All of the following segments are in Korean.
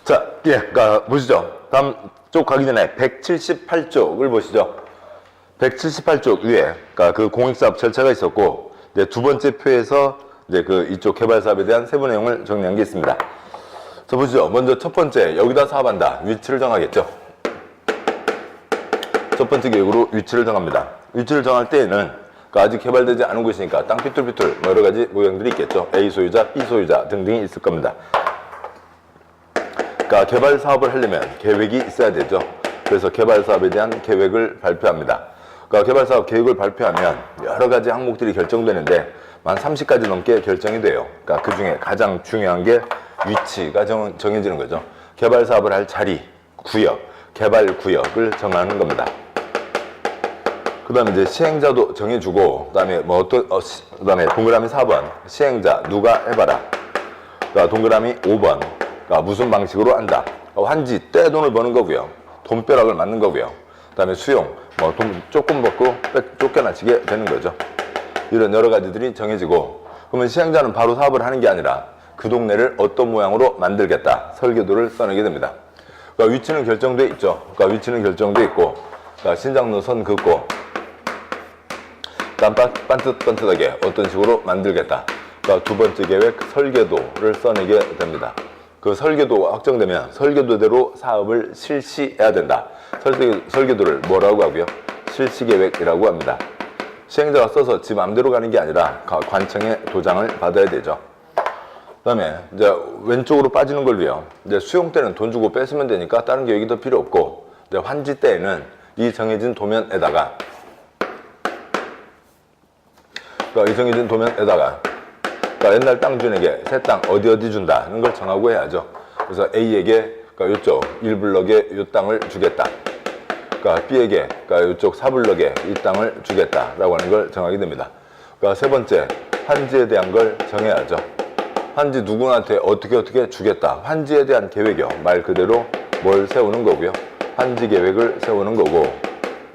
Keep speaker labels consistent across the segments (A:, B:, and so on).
A: 자, 보시죠. 다음 쪽 가기 전에 178쪽을 보시죠. 178쪽 위에, 그 공익사업 절차가 있었고, 이제 두 번째 표에서 이제 이쪽 개발 사업에 대한 세부 내용을 정리한 게 있습니다. 자, 보시죠. 먼저 첫 번째, 여기다 사업한다. 위치를 정하겠죠. 첫 번째 계획으로 위치를 정합니다. 위치를 정할 때에는 아직 개발되지 않은 곳이니까 땅 삐뚤삐뚤 여러 가지 모양들이 있겠죠. A 소유자, B 소유자 등등이 있을 겁니다. 개발 사업을 하려면 계획이 있어야 되죠. 그래서 개발 사업에 대한 계획을 발표합니다. 개발 사업 계획을 발표하면 여러 가지 항목들이 결정되는데 한 30가지 넘게 결정이 돼요. 그 중에 가장 중요한 게 위치가 정해지는 거죠. 개발 사업을 할 자리, 구역, 개발 구역을 정하는 겁니다. 그 다음에 이제 시행자도 정해주고, 그 다음에 그 다음에 동그라미 4번, 시행자, 누가 해봐라. 동그라미 5번, 무슨 방식으로 한다. 환지, 때 돈을 버는 거고요. 돈벼락을 맞는 거고요. 그 다음에 수용, 돈 조금 받고 쫓겨나치게 되는 거죠. 이런 여러 가지들이 정해지고, 그러면 시행자는 바로 사업을 하는 게 아니라 그 동네를 어떤 모양으로 만들겠다. 설계도를 써내게 됩니다. 위치는 결정돼 있죠. 위치는 결정돼 있고, 신장로 선 긋고, 반듯반듯하게 어떤 식으로 만들겠다. 두 번째 계획, 설계도를 써내게 됩니다. 그 설계도가 확정되면 설계도대로 사업을 실시해야 된다. 설계도를 뭐라고 하고요? 실시계획이라고 합니다. 시행자가 써서 지 마음대로 가는 게 아니라 관청의 도장을 받아야 되죠. 그 다음에 이제 왼쪽으로 빠지는 걸 위해 이제 수용 때는 돈 주고 뺏으면 되니까 다른 계획이 더 필요 없고, 이제 환지 때에는 이 정해진 도면에다가 옛날 땅주인에게 새 땅 어디 준다는 걸 정하고 해야죠. 그래서 A에게 이쪽 1블럭에 이 땅을 주겠다. B에게 이쪽 4블럭에 이 땅을 주겠다라고 하는 걸 정하게 됩니다. 세 번째, 환지에 대한 걸 정해야죠. 환지 누구한테 어떻게 주겠다. 환지에 대한 계획이요. 말 그대로 뭘 세우는 거고요. 환지 계획을 세우는 거고,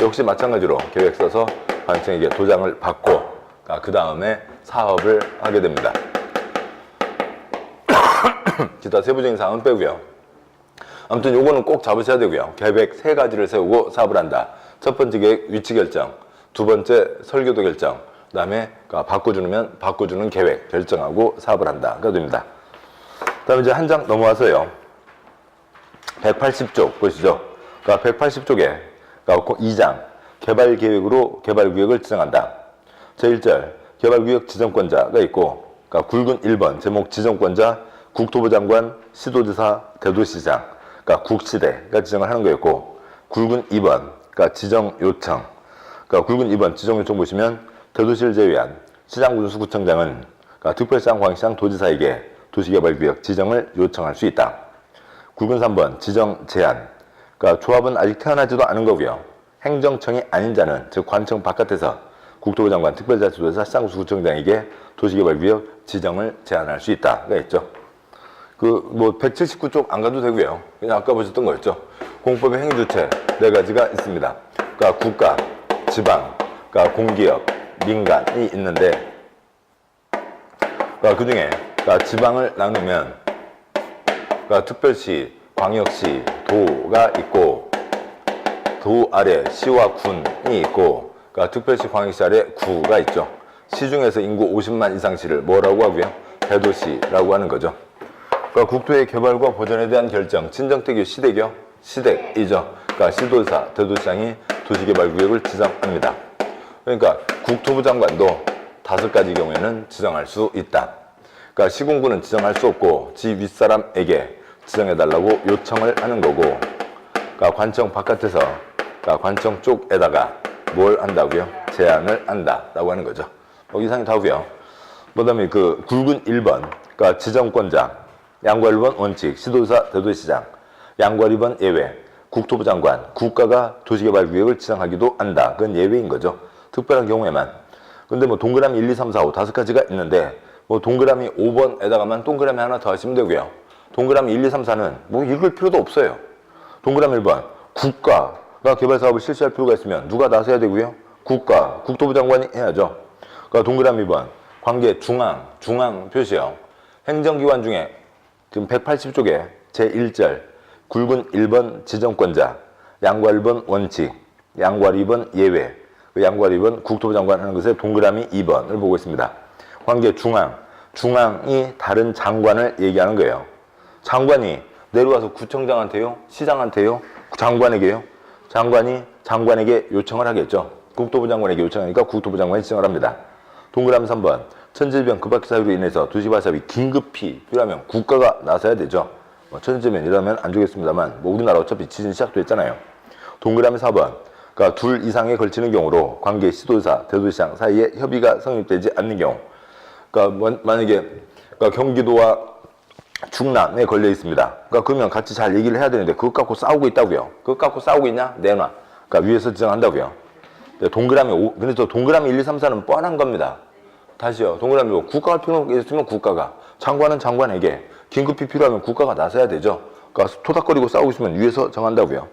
A: 역시 마찬가지로 계획 써서 관청에게 도장을 받고, 그 다음에 사업을 하게 됩니다. 기타 세부적인 사항은 빼고요. 아무튼 요거는 꼭 잡으셔야 되고요. 계획 3가지를 세우고 사업을 한다. 첫 번째 계획 위치 결정, 두 번째 설계도 결정, 그 다음에 바꿔주면 바꿔주는 계획 결정하고 사업을 한다가 됩니다. 그 다음에 이제 한 장 넘어와서요. 180쪽 보시죠. 180쪽에 2장 개발 계획으로 개발 구역을 지정한다. 제1절 개발구역 지정권자가 있고, 굵은 1번 제목 지정권자 국토부 장관, 시도지사, 대도시장, 국시대가 지정을 하는 거였고, 굵은 2번 지정 요청, 굵은 2번 지정 요청 보시면 대도시를 제외한 시장군수구청장은 특별시장, 광역시장, 도지사에게 도시개발구역 지정을 요청할 수 있다. 굵은 3번 지정 제한, 조합은 아직 태어나지도 않은 거고요. 행정청이 아닌 자는 즉 관청 바깥에서 국토부 장관, 특별자치도지사, 시장군수구청장에게 도시개발구역 지정을 제한할 수 있다가 있죠. 179쪽 안 가도 되고요. 그냥 아까 보셨던 거였죠. 공법의 행위주체 4가지가 있습니다. 국가, 지방, 공기업, 민간이 있는데, 그 중에 지방을 나누면 특별시, 광역시, 도가 있고, 도 아래 시와 군이 있고, 특별시, 광역시 아래 구가 있죠. 시중에서 인구 50만 이상 시를 뭐라고 하고요? 대도시라고 하는 거죠. 국토의 개발과 보전에 대한 결정, 친정대교, 시대교, 시댁이죠. 시도지사, 대도시장이 도시개발구역을 지정합니다. 그러니까 국토부 장관도 5가지 경우에는 지정할 수 있다. 시군구는 지정할 수 없고 지 윗사람에게 지정해달라고 요청을 하는 거고, 관청 바깥에서 관청 쪽에다가 뭘 한다고요? 제안을 한다라고 하는 거죠. 이상이 다고요. 그 다음에 굵은 1번, 지정권자, 양과 1번 원칙, 시도지사, 대도시장, 양과 2번 예외, 국토부 장관, 국가가 도시개발구역을 지정하기도 한다. 그건 예외인 거죠. 특별한 경우에만. 근데 동그라미 1, 2, 3, 4, 5 5가지가 있는데, 동그라미 5번에다가만 동그라미 하나 더 하시면 되고요. 동그라미 1, 2, 3, 4는 읽을 필요도 없어요. 동그라미 1번, 국가가 개발 사업을 실시할 필요가 있으면 누가 나서야 되고요? 국가, 국토부 장관이 해야죠. 동그라미 2번, 관계 중앙 표시요. 행정기관 중에 지금 180쪽에 제1절 굵은 1번 지정권자, 양과 1번 원칙, 양과 2번 예외, 그 양과 2번 국토부 장관 하는 것에 동그라미 2번을 보고 있습니다. 관계 중앙, 중앙이 다른 장관을 얘기하는 거예요. 장관이 내려와서 구청장한테요? 시장한테요? 장관에게요? 장관이 장관에게 요청을 하겠죠. 국토부 장관에게 요청하니까 국토부 장관이 지정을 합니다. 동그라미 3번 천재지변 급박히 사유로 인해서 도시개발 사업이 긴급히 필요하면 국가가 나서야 되죠. 천재지변이라면 안 주겠습니다만 우리나라 어차피 지진 시작도 했잖아요. 동그라미 4번 그러니까 둘 이상에 걸치는 경우로 관계 시도사, 대도시장 사이에 협의가 성립되지 않는 경우, 그러니까 만약에 경기도와 충남에 걸려 있습니다. 그러면 같이 잘 얘기를 해야 되는데 그것 갖고 싸우고 있다고요. 그것 갖고 싸우고 있냐? 내놔. 그러니까 위에서 지정한다고요. 동그라미 5, 그래서 동그라미 1, 2, 3, 4는 뻔한 겁니다. 다시요. 동그라미 5, 국가가 필요가 있으면 국가가, 장관은 장관에게, 긴급히 필요하면 국가가 나서야 되죠. 그러니까 토닥거리고 싸우고 있으면 위에서 정한다고요.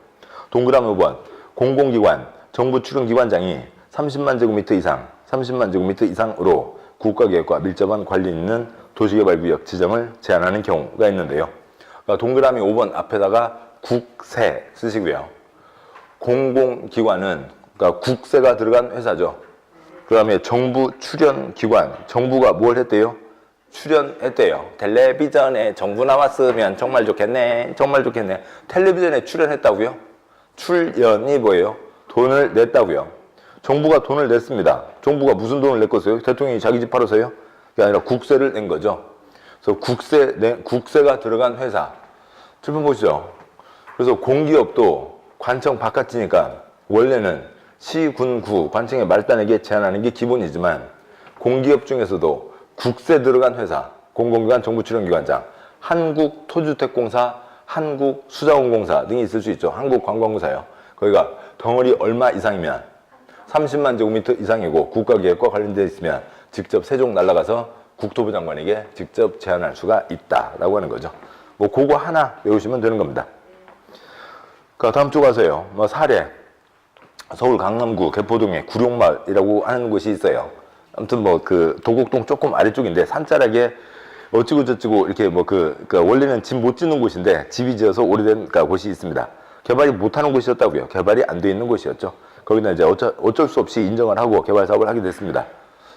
A: 동그라미 5번 공공기관, 정부 출연기관장이 30만 제곱미터 이상, 30만 제곱미터 이상으로 국가계획과 밀접한 관련 있는 도시개발구역 지정을 제한하는 경우가 있는데요. 그러니까 동그라미 5번 앞에다가 국세 쓰시고요. 공공기관은 그러니까 국세가 들어간 회사죠. 그 다음에 정부 출연기관, 정부가 뭘 했대요? 출연했대요. 텔레비전에 정부 나왔으면 정말 좋겠네, 정말 좋겠네. 텔레비전에 출연했다고요? 출연이 뭐예요? 돈을 냈다고요. 정부가 돈을 냈습니다. 정부가 무슨 돈을 냈겠어요? 대통령이 자기 집 팔아서요? 그게 아니라 국세를 낸 거죠. 그래서 국세가 들어간 회사. 칠판 보시죠. 그래서 공기업도 관청 바깥이니까 원래는 시, 군, 구, 관청의 말단에게 제한하는 게 기본이지만 공기업 중에서도 국세 들어간 회사, 공공기관, 정부 출연기관장, 한국토주택공사, 한국수자원공사 등이 있을 수 있죠. 한국관광공사요. 거기가 덩어리 얼마 이상이면 30만 제곱미터 이상이고 국가계획과 관련되어 있으면 직접 세종 날아가서 국토부 장관에게 직접 제안할 수가 있다라고 하는 거죠. 뭐 그거 하나 외우시면 되는 겁니다. 다음 쪽 가서요. 사례. 서울 강남구 개포동에 구룡마을이라고 하는 곳이 있어요. 아무튼 도곡동 조금 아래쪽인데 산자락에 어찌고 저찌고 이렇게 원래는 집 못 짓는 곳인데 집이 지어서 오래된 곳이 있습니다. 개발이 못하는 곳이었다고요. 개발이 안 돼 있는 곳이었죠. 거기다 이제 어쩔 수 없이 인정을 하고 개발 사업을 하게 됐습니다.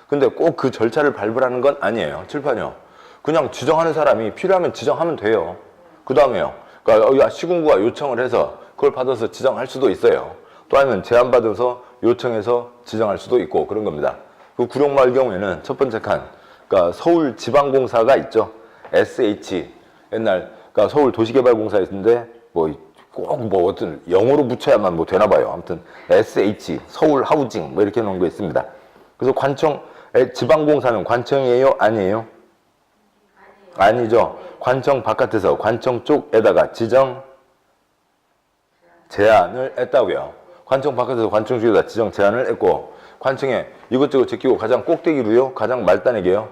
A: 근데 꼭 그 절차를 밟으라는 건 아니에요. 칠판이요. 그냥 지정하는 사람이 필요하면 지정하면 돼요. 그 다음에요. 그러니까 시군구가 요청을 해서 그걸 받아서 지정할 수도 있어요. 또 아니면 제안받아서 요청해서 지정할 수도 있고 그런 겁니다. 그 구룡마을 경우에는 첫 번째 칸, 그러니까 서울지방공사가 있죠. SH. 옛날, 그러니까 서울도시개발공사였는데 꼭 어떤 영어로 붙여야만 되나 봐요. 아무튼 SH, 서울하우징 이렇게 놓은 거 있습니다. 그래서 지방공사는 관청이에요? 아니에요? 아니죠. 관청 바깥에서 관청 쪽에다가 지정 제한을 했다고요. 관청 바깥에서 관청 쪽에다 지정 제한을 했고 관청에 이것저것 제끼고 가장 꼭대기로요. 가장 말단에게요.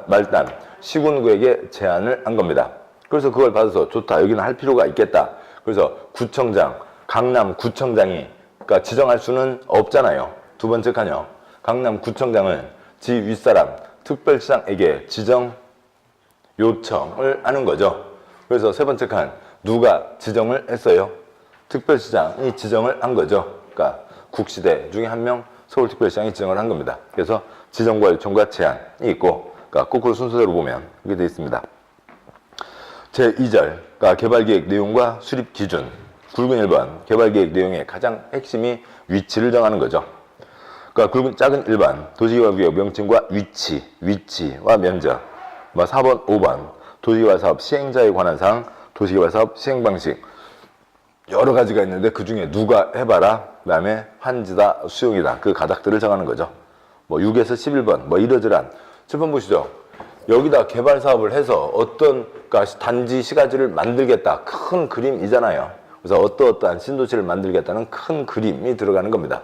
A: 말단 시군구에게 제한을 한 겁니다. 그래서 그걸 받아서 좋다. 여기는 할 필요가 있겠다. 그래서 구청장, 강남구청장이 그러니까 지정할 수는 없잖아요. 두 번째 칸이요. 강남구청장은 지 윗사람 특별시장에게 지정 요청을 하는 거죠. 그래서 세 번째 칸 누가 지정을 했어요? 특별시장이 지정을 한 거죠. 그러니까 국시대 중에 한 명 서울특별시장이 지정을 한 겁니다. 그래서 지정과 요청과 제한이 있고 그러니까 거꾸로 순서대로 보면 이렇게 되어 있습니다. 제2절 그러니까 개발계획 내용과 수립 기준 굵은 1번 개발계획 내용의 가장 핵심이 위치를 정하는 거죠. 그러니까 작은 1번 도시개발구역 명칭과 위치와 면적 4번, 5번 도시개발사업 시행자에 관한 사항 도시개발사업 시행방식 여러 가지가 있는데 그 중에 누가 해봐라 그 다음에 환지다 수용이다 그 가닥들을 정하는 거죠. 6에서 11번 이러저러한 7번 보시죠. 여기다 개발 사업을 해서 어떤 그러니까 단지 시가지를 만들겠다 큰 그림이잖아요. 그래서 어떠한 신도시를 만들겠다는 큰 그림이 들어가는 겁니다.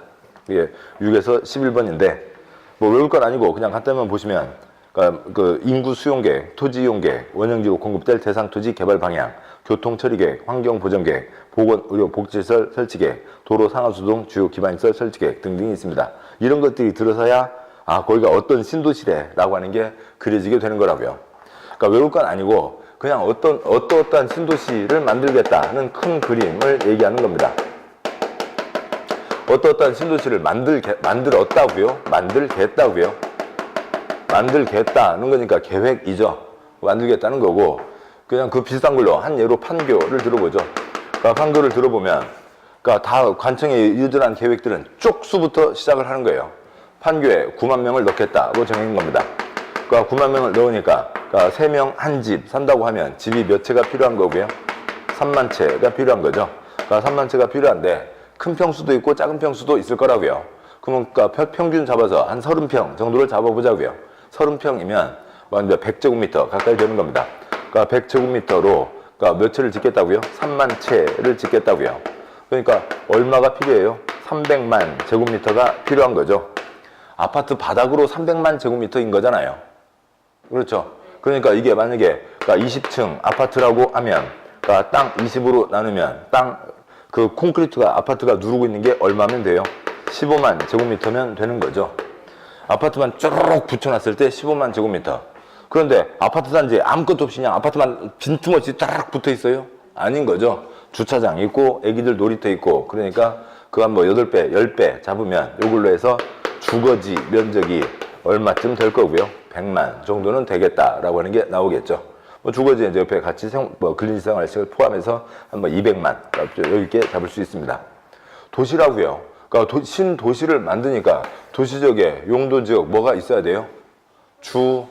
A: 이게 6에서 11번인데 외울 건 아니고 그냥 간단히만 보시면 그러니까 인구 수용계획, 토지 이용계획, 원형지로 공급될 대상 토지 개발 방향, 교통처리계획, 환경보전계획, 보건, 의료, 복지시설 설치계획, 도로 상하수동 주요 기반시설 설치계획 등등이 있습니다. 이런 것들이 들어서야 거기가 어떤 신도시래라고 하는 게 그려지게 되는 거라고요. 그러니까 외울 건 아니고 그냥 어떠한 신도시를 만들겠다는 큰 그림을 얘기하는 겁니다. 어떠한 신도시를 만들었다고요? 만들겠다고요? 만들겠다는 거니까 계획이죠. 만들겠다는 거고, 그냥 그 비슷한 걸로 한 예로 판교를 들어보죠. 그러니까 판교를 들어보면, 그러니까 다 관청에 이르한 계획들은 쪽수부터 시작을 하는 거예요. 판교에 9만 명을 넣겠다고 정한 겁니다. 그러니까 9만 명을 넣으니까, 그러니까 3명 한 집 산다고 하면 집이 몇 채가 필요한 거고요? 3만 채가 필요한 거죠. 그러니까 3만 채가 필요한데, 큰 평수도 있고 작은 평수도 있을 거라고요. 그러면 그러니까 평균 잡아서 한 30평 정도를 잡아보자고요. 30평이면 이제 100제곱미터 가까이 되는 겁니다. 그러니까 100제곱미터로 그러니까 몇 채를 짓겠다고요? 3만 채를 짓겠다고요. 그러니까 얼마가 필요해요? 300만 제곱미터가 필요한 거죠. 아파트 바닥으로 300만 제곱미터인 거잖아요. 그렇죠. 그러니까 이게 만약에 그러니까 20층 아파트라고 하면 그러니까 땅 20으로 나누면 그 콘크리트가 아파트가 누르고 있는 게 얼마면 돼요? 15만 제곱미터면 되는 거죠. 아파트만 쭈르륵 붙여놨을 때 15만 제곱미터. 그런데 아파트 단지에 아무것도 없이 그냥 아파트만 빈틈없이 따락 붙어 있어요? 아닌 거죠. 주차장 있고 애기들 놀이터 있고 그러니까 그 한 뭐 8배, 10배 잡으면 이걸로 해서 주거지 면적이 얼마쯤 될 거고요. 100만 정도는 되겠다라고 하는 게 나오겠죠. 뭐 주거지 이제 옆에 같이 근린지 생활식을 포함해서 한 200만 여기 있게 잡을 수 있습니다. 도시라고요. 그러니까 신도시를 만드니까 도시지역에 용도지역 뭐가 있어야 돼요? 주,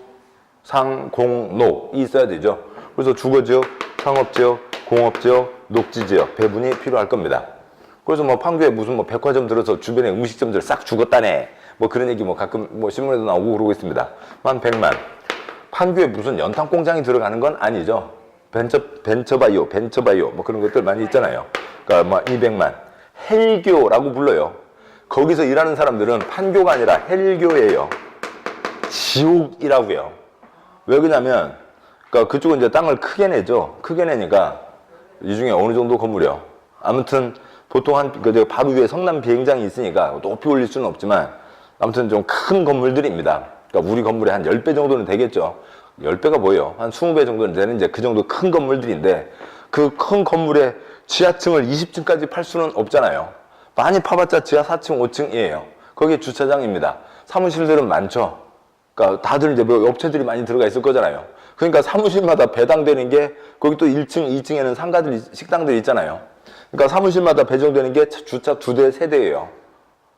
A: 상, 공, 녹이 있어야 되죠. 그래서 주거지역, 상업지역, 공업지역, 녹지지역 배분이 필요할 겁니다. 그래서 뭐 판교에 무슨 뭐 백화점 들어서 주변에 음식점들 싹 죽었다네. 뭐 그런 얘기 뭐 가끔 뭐 신문에도 나오고 그러고 있습니다. 한 100만. 판교에 무슨 연탄 공장이 들어가는 건 아니죠. 벤처바이오 뭐 그런 것들 많이 있잖아요. 그러니까 뭐 200만. 헬교라고 불러요. 거기서 일하는 사람들은 판교가 아니라 헬교예요. 지옥이라고요. 왜 그러냐면 그러니까 그쪽은 이제 땅을 크게 내죠. 크게 내니까 이 중에 어느 정도 건물이요. 아무튼 보통 바로 위에 성남 비행장이 있으니까 높이 올릴 수는 없지만 아무튼 좀 큰 건물들입니다. 그러니까 우리 건물의 한 10배 정도는 되겠죠. 10배가 뭐예요? 한 20배 정도는 되는 이제 그 정도 큰 건물들인데 그 큰 건물의 지하층을 20층까지 팔 수는 없잖아요. 많이 파봤자 지하 4층, 5층이에요. 거기에 주차장입니다. 사무실들은 많죠. 그러니까 다들 이제 뭐 업체들이 많이 들어가 있을 거잖아요. 그러니까 사무실마다 배당되는 게 거기 또 1층, 2층에는 상가들, 식당들이 있잖아요. 그러니까 사무실마다 배정되는 게 주차 2대, 3대예요.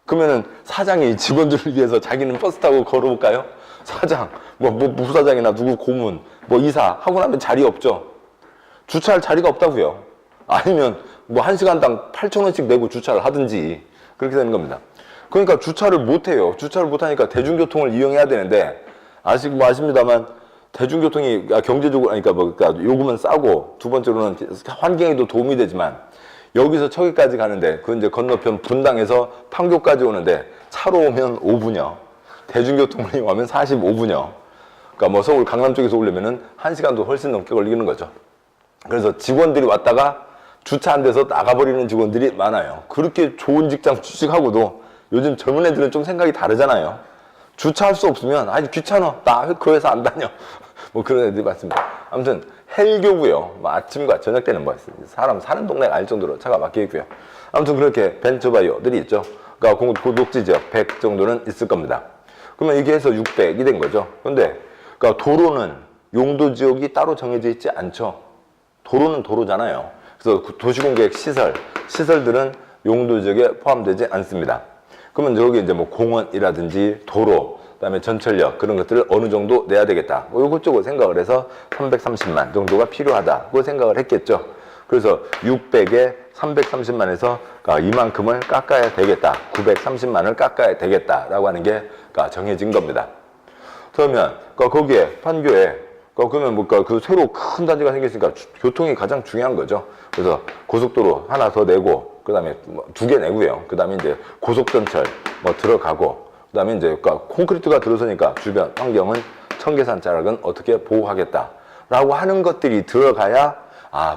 A: 그러면은 사장이 직원들을 위해서 자기는 버스 타고 걸어올까요? 사장, 뭐 부사장이나 누구 고문, 뭐 이사 하고 나면 자리 없죠. 주차할 자리가 없다고요. 아니면 뭐 1시간당 8,000원씩 내고 주차를 하든지 그렇게 되는 겁니다. 그러니까 주차를 못 해요. 주차를 못 하니까 대중교통을 이용해야 되는데 아십니다만 대중교통이 경제적으로 그러니까 요금은 싸고 두 번째로는 환경에도 도움이 되지만 여기서 저기까지 가는데 그 이제 건너편 분당에서 판교까지 오는데 차로 오면 5분여, 대중교통을 이용하면 45분여. 그러니까 뭐 서울 강남 쪽에서 오려면은 1시간도 훨씬 넘게 걸리는 거죠. 그래서 직원들이 왔다가 주차 안 돼서 나가버리는 직원들이 많아요. 그렇게 좋은 직장 취직하고도 요즘 젊은 애들은 좀 생각이 다르잖아요. 주차할 수 없으면 아니 귀찮아, 나 그 회사 안 다녀. 뭐 그런 애들이 많습니다. 아무튼 헬교고요. 뭐 아침과 저녁 때는 뭐 사람 사는 동네가 아닐 정도로 차가 막혀 있고요. 아무튼 그렇게 벤처바이오들이 있죠. 그러니까 녹지 지역 100 정도는 있을 겁니다. 그러면 이게 해서 600이 된 거죠. 근데 그러니까 도로는 용도 지역이 따로 정해져 있지 않죠. 도로는 도로잖아요. 그래서 도시공계획 시설들은 용도 지역에 포함되지 않습니다. 그러면 여기 이제 뭐 공원이라든지 도로, 그다음에 전철역 그런 것들을 어느 정도 내야 되겠다. 뭐 이것저것 생각을 해서 330만 정도가 필요하다고 생각을 했겠죠. 그래서 600에 330만에서 이만큼을 깎아야 되겠다. 930만을 깎아야 되겠다라고 하는 게 정해진 겁니다. 그러면 거기에 판교에 그러면 그 새로 큰 단지가 생겼으니까 교통이 가장 중요한 거죠. 그래서 고속도로 하나 더 내고 그다음에 2개 내고요. 그다음에 이제 고속전철 뭐 들어가고 그다음에 이제 콘크리트가 들어서니까 주변 환경은 청계산 자락은 어떻게 보호하겠다라고 하는 것들이 들어가야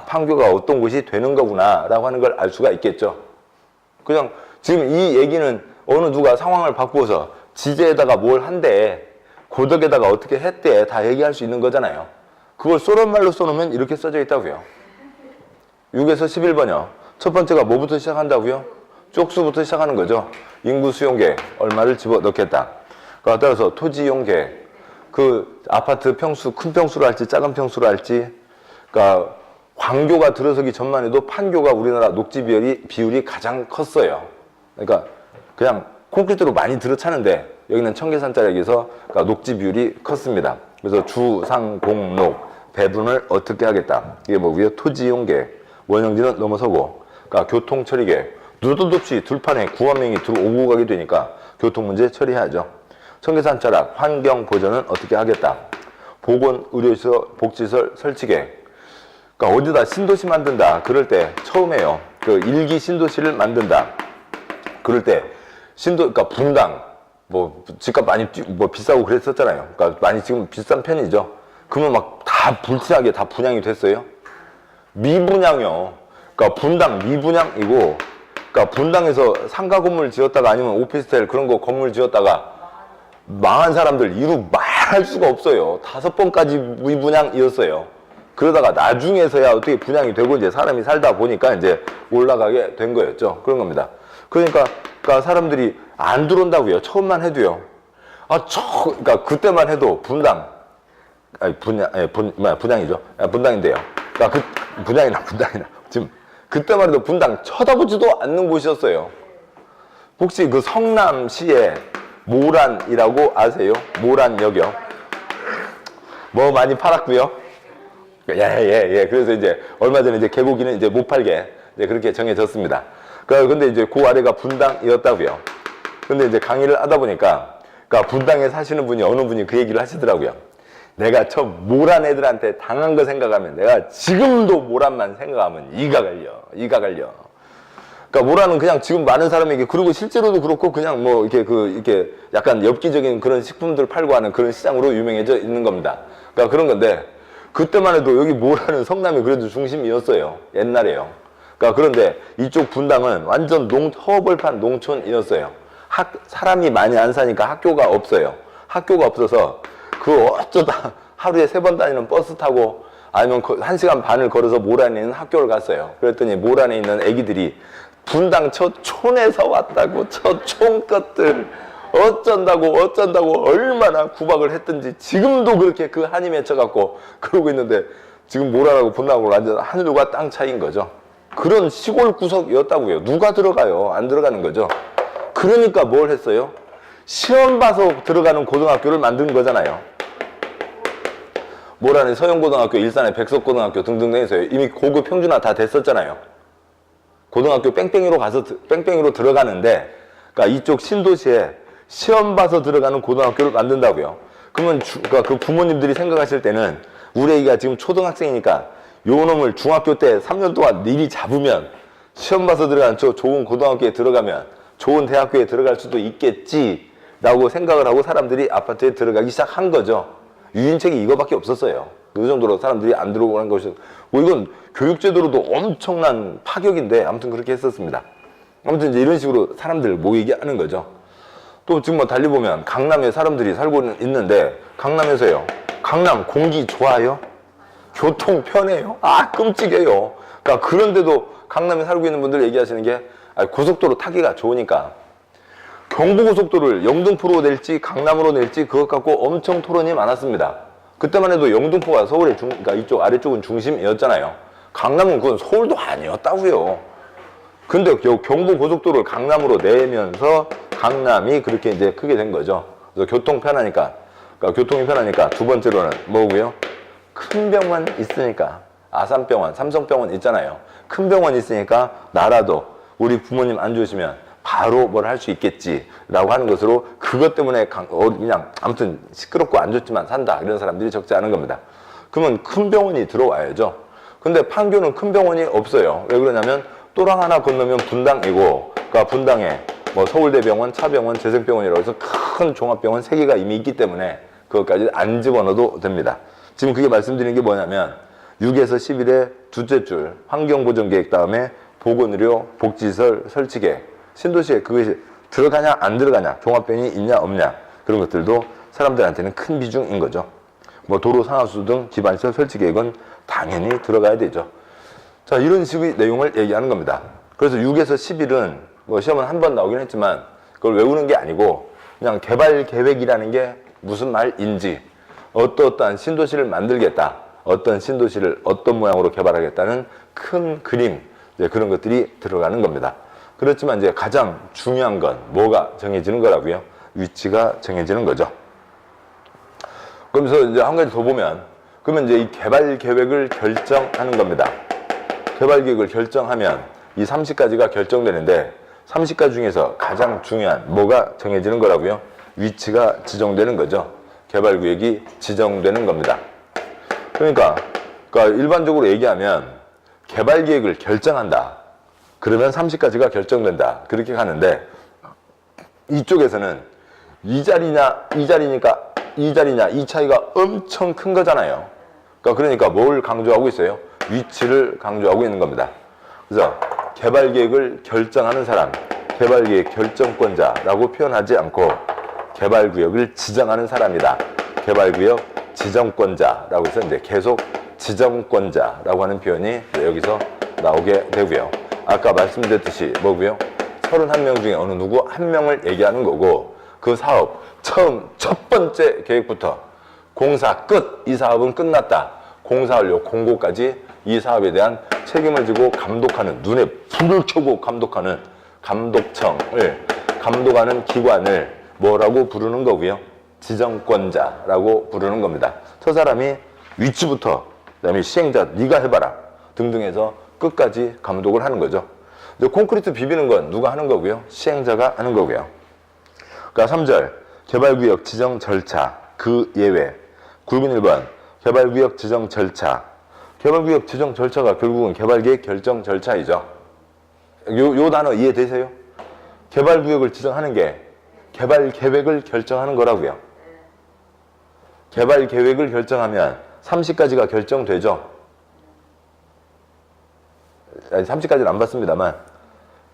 A: 판교가 어떤 곳이 되는 거구나라고 하는 걸 알 수가 있겠죠. 그냥 지금 이 얘기는 어느 누가 상황을 바꾸어서 지제에다가 뭘 한대, 고덕에다가 어떻게 했대 다 얘기할 수 있는 거잖아요. 그걸 소련말로 써놓으면 이렇게 써져 있다고요. 6에서 11번이요. 첫 번째가 뭐부터 시작한다고요? 쪽수부터 시작하는 거죠. 인구 수용계 얼마를 집어넣겠다. 따라서 토지 이용계, 그 아파트 평수, 큰 평수로 할지 작은 평수로 할지, 그러니까 광교가 들어서기 전만 해도 판교가 우리나라 녹지 비율이 가장 컸어요. 그러니까 그냥 콘크리트로 많이 들어차는데 여기는 청계산자락에 비해서 그러니까 녹지 비율이 컸습니다. 그래서 주, 상, 공, 녹 배분을 어떻게 하겠다. 이게 뭐고요? 토지 이용계, 원형지는 넘어서고, 그러니까 교통 처리계, 누도 없이 들판에 9만 명이 들어오고 가게 되니까 교통 문제 처리해야죠. 청계산자락, 환경 보전은 어떻게 하겠다. 보건, 의료시설, 복지시설 설치계. 그러니까 어디다 신도시 만든다. 그럴 때 처음에요. 그 일기 신도시를 만든다. 그럴 때 그러니까 분당, 뭐 집값 많이 뭐 비싸고 그랬었잖아요. 그러니까 많이 지금 비싼 편이죠. 그러면 막 다 불티나게 다 분양이 됐어요. 미분양이요. 그러니까 분당 미분양이고, 그러니까 분당에서 상가 건물 지었다가 아니면 오피스텔 그런 거 건물 지었다가 망한 사람들 이루 말할 수가 없어요. 5번까지 미분양이었어요. 그러다가 나중에서야 어떻게 분양이 되고 이제 사람이 살다 보니까 이제 올라가게 된 거였죠. 그런 겁니다. 그러니까 사람들이 안 들어온다고요. 처음만 해도요. 그러니까 그때만 해도 분당, 아니 분양이죠. 분당인데요. 그러니까 분양이나 지금 그때만 해도 분당 쳐다보지도 않는 곳이었어요. 혹시 그 성남시에 모란이라고 아세요? 모란역이요. 뭐 많이 팔았고요. 예. 그래서 이제 얼마 전에 이제 개고기는 이제 못 팔게 이제 그렇게 정해졌습니다. 근데 이제 그 아래가 분당이었다고요. 근데 이제 강의를 하다 보니까, 그러니까 분당에 사시는 분이 어느 분이 그 얘기를 하시더라고요. 내가 저 모란 애들한테 당한 거 생각하면 내가 지금도 모란만 생각하면 이가 갈려. 그러니까 모란은 그냥 지금 많은 사람에게, 그리고 실제로도 그렇고 그냥 뭐 이렇게 약간 엽기적인 그런 식품들 팔고 하는 그런 시장으로 유명해져 있는 겁니다. 그러니까 그런 건데, 그때만 해도 여기 모란은 성남이 그래도 중심이었어요. 옛날에요. 그러니까 그런데 이쪽 분당은 완전 허벌판 농촌이었어요. 사람이 많이 안 사니까 학교가 없어요. 학교가 없어서 어쩌다 하루에 3번 다니는 버스 타고 아니면 1시간 반을 걸어서 모란에 있는 학교를 갔어요. 그랬더니 모란에 있는 애기들이 분당 저 촌에서 왔다고, 저 촌 것들 어쩐다고 얼마나 구박을 했든지 지금도 그렇게 그 한이 맺혀갖고 그러고 있는데, 지금 모란하고 분당하고 완전 하늘과 땅 차이인 거죠. 그런 시골 구석이었다고요. 누가 들어가요? 안 들어가는 거죠. 그러니까 뭘 했어요? 시험 봐서 들어가는 고등학교를 만든 거잖아요. 모란에 서영고등학교, 일산에 백석고등학교 등등 해서 이미 고교 평준화 다 됐었잖아요. 고등학교 뺑뺑이로 들어가는데, 그러니까 이쪽 신도시에 시험 봐서 들어가는 고등학교를 만든다고요. 그러면 그러니까 그 부모님들이 생각하실 때는 우리 애기가 지금 초등학생이니까 요 놈을 중학교 때 3년 동안 미리 잡으면 시험 봐서 들어간 저 좋은 고등학교에 들어가면 좋은 대학교에 들어갈 수도 있겠지라고 생각을 하고 사람들이 아파트에 들어가기 시작한 거죠. 유인책이 이거밖에 없었어요. 그 정도로 사람들이 안 들어오는 것이, 뭐 이건 교육제도로도 엄청난 파격인데 아무튼 그렇게 했었습니다. 아무튼 이제 이런 식으로 사람들 모이게 하는 거죠. 또 지금 뭐 달리 보면 강남에 사람들이 살고 있는데, 강남에서요. 강남 공기 좋아요? 교통 편해요? 끔찍해요. 그러니까 그런데도 강남에 살고 있는 분들 얘기하시는 게, 고속도로 타기가 좋으니까 경부고속도로를 영등포로 낼지 강남으로 낼지 그것 갖고 엄청 토론이 많았습니다. 그때만 해도 영등포가 서울의 그러니까 이쪽 아래쪽은 중심이었잖아요. 강남은 그건 서울도 아니었다고요. 근데 경부고속도로를 강남으로 내면서 강남이 그렇게 이제 크게 된 거죠. 그래서 교통이 편하니까 두 번째로는 뭐고요? 큰 병원 있으니까, 아산병원, 삼성병원 있잖아요. 큰 병원 있으니까 나라도 우리 부모님 안 좋으시면 바로 뭘 할 수 있겠지라고 하는 것으로, 그것 때문에 그냥 아무튼 시끄럽고 안 좋지만 산다 이런 사람들이 적지 않은 겁니다. 그러면 큰 병원이 들어와야죠. 근데 판교는 큰 병원이 없어요. 왜 그러냐면 또랑 하나 건너면 분당이고, 그러니까 분당에 뭐 서울대병원, 차병원, 재생병원이라고 해서 큰 종합병원 3개가 이미 있기 때문에 그것까지 안 집어넣어도 됩니다. 지금 그게 말씀드리는 게 뭐냐면 6에서 11의 둘째 줄 환경보전계획 다음에 보건의료, 복지시설 설치계획, 신도시에 그것이 들어가냐 안 들어가냐, 종합병원이 있냐 없냐, 그런 것들도 사람들한테는 큰 비중인 거죠. 뭐 도로 상하수 등 기반시설 설치 계획은 당연히 들어가야 되죠. 자, 이런 식의 내용을 얘기하는 겁니다. 그래서 6에서 11은 뭐 시험은 한 번 나오긴 했지만 그걸 외우는 게 아니고 그냥 개발 계획이라는 게 무슨 말인지, 어떠한 신도시를 만들겠다, 어떤 신도시를 어떤 모양으로 개발하겠다는 큰 그림, 이제 그런 것들이 들어가는 겁니다. 그렇지만 이제 가장 중요한 건 뭐가 정해지는 거라고요? 위치가 정해지는 거죠. 그러면서 이제 한 가지 더 보면, 그러면 이제 이 개발 계획을 결정하는 겁니다. 개발 계획을 결정하면 이 30가지가 결정되는데 30가지 중에서 가장 중요한 뭐가 정해지는 거라고요? 위치가 지정되는 거죠. 개발 구역이 지정되는 겁니다. 그러니까 일반적으로 얘기하면 개발 계획을 결정한다. 그러면 30가지가 결정된다. 그렇게 가는데 이쪽에서는 이 자리냐, 이 자리니까 이 자리냐, 이 차이가 엄청 큰 거잖아요. 그러니까 뭘 강조하고 있어요? 위치를 강조하고 있는 겁니다. 그래서 개발 계획을 결정하는 사람, 개발 계획 결정권자라고 표현하지 않고 개발 구역을 지정하는 사람이다. 개발 구역 지정권자라고 해서 이제 계속 지정권자라고 하는 표현이 여기서 나오게 되고요. 아까 말씀드렸듯이 뭐고요? 31명 중에 어느 누구 한 명을 얘기하는 거고, 그 사업 첫 번째 계획부터 공사 끝, 이 사업은 끝났다, 공사 완료 공고까지 이 사업에 대한 책임을 지고 감독하는, 눈에 불을 켜고 감독하는 감독청을 감독하는 기관을 뭐라고 부르는 거고요? 지정권자라고 부르는 겁니다. 저 사람이 위치부터 그다음에 시행자 네가 해봐라 등등 해서 끝까지 감독을 하는 거죠. 이제 콘크리트 비비는 건 누가 하는 거고요? 시행자가 하는 거고요. 그러니까 3절 개발구역 지정 절차 그 예외. 굵은 1번 개발구역 지정 절차. 개발구역 지정 절차가 결국은 개발계획 결정 절차이죠. 요 단어 이해되세요? 개발구역을 지정하는 게 개발계획을 결정하는 거라고요. 개발계획을 결정하면 30가지가 결정되죠. 30가지는 안 봤습니다만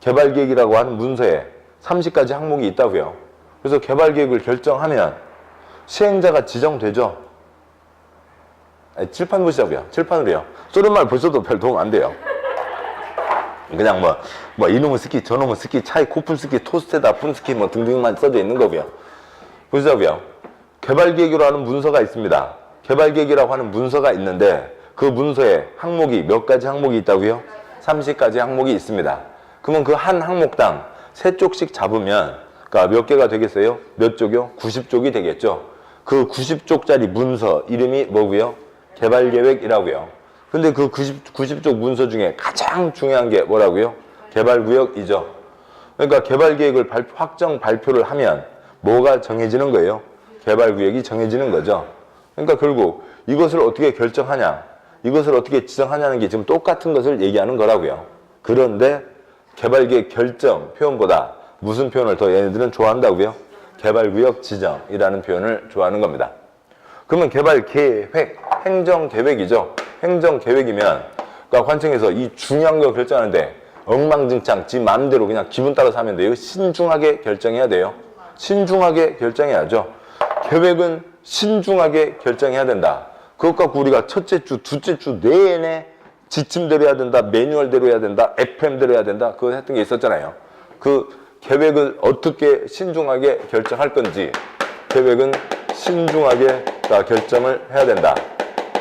A: 개발계획이라고 하는 문서에 30가지 항목이 있다고요. 그래서 개발계획을 결정하면 시행자가 지정되죠. 칠판 보시자고요. 칠판으로요. 소련말 보셔도 별 도움 안 돼요. 그냥 뭐 이놈의 스키, 저놈의 스키, 차이코프 스키, 토스테다, 푼스키 뭐 등등만 써져 있는 거고요. 보시자고요. 개발계획이라고 하는 문서가 있습니다. 개발계획이라고 하는 문서가 있는데 그 문서에 항목이 몇 가지 항목이 있다고요? 30가지 항목이 있습니다. 그러면 그 한 항목당 3쪽씩 잡으면 그러니까 몇 개가 되겠어요? 몇 쪽이요? 90쪽이 되겠죠. 그 90쪽짜리 문서 이름이 뭐고요? 개발계획이라고요. 근데 그 90쪽 문서 중에 가장 중요한 게 뭐라고요? 개발구역이죠. 그러니까 개발계획을 확정 발표를 하면 뭐가 정해지는 거예요? 개발구역이 정해지는 거죠. 그러니까 결국 이것을 어떻게 결정하냐, 이것을 어떻게 지정하냐는 게 지금 똑같은 것을 얘기하는 거라고요. 그런데 개발계획 결정 표현보다 무슨 표현을 더 얘네들은 좋아한다고요? 개발구역 지정이라는 표현을 좋아하는 겁니다. 그러면 개발계획, 행정계획이죠. 행정계획이면 그러니까 관청에서 이 중요한 거 결정하는데 엉망진창 지 마음대로 그냥 기분 따라서 하면 돼요. 신중하게 결정해야 돼요. 신중하게 결정해야죠. 계획은 신중하게 결정해야 된다. 그것 갖고 우리가 첫째 주, 둘째 주 내내 지침대로 해야 된다, 매뉴얼대로 해야 된다, FM대로 해야 된다, 그거 했던 게 있었잖아요. 그 계획을 어떻게 신중하게 결정할 건지, 계획은 신중하게 다 결정을 해야 된다.